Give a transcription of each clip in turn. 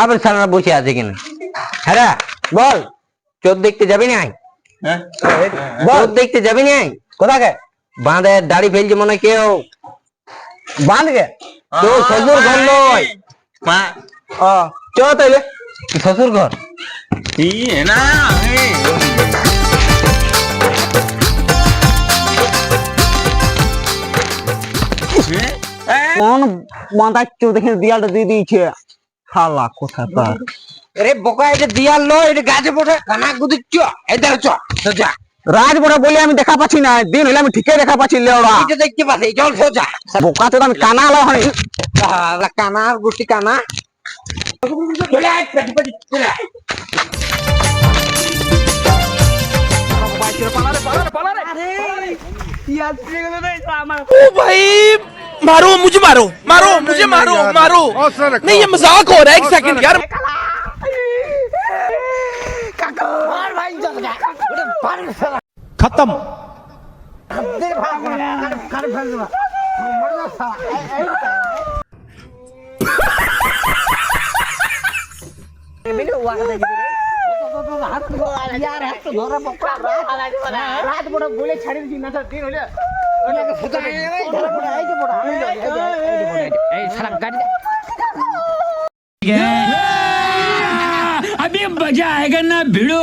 আবার সারা বসে আছে কিনা? হ্যাঁ বল, চোর দেখতে যাবি না? হ্যাঁ চোর দেখতে যাবি না? কোথাকে? বাঁধে দাড়ি ফেলছে মনে হয় কেউ। বাঁধকে? তোর শ্বশুর ঘর নয়। মা ও চ তাইলে। শ্বশুর ঘর ই না কোন বাঁধাচ্ছ দেখে দিয়ালটা দিয়ে দিয়েছে শালা কোথা তার। আরে বোকা, এটা দিয়াল নয়, এটা গাছে পড়ে কানা গুদিচ্ছ। এই দেখো চ সোজা। রাজবড়া বলে আমি দেখা পাচ্ছি না, দিন হইলে আমি ঠিকই দেখা পাচ্ছি লেওড়া। এটা দেখতে পাচ্ছি, চল সোজা। বোকা তো আমি কানা আলো হয়। কানা আর গোষ্ঠী কানা। চলে আয়, পেটি পেটি চলে আয়। ओ भाई मारो मुझे, मारो मारो मुझे, मारो मारो। नहीं ये मजाक हो रहा है, एक सेकंड यार। खत्म। अभी मजा आएगा ना भिड़ो।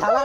শালা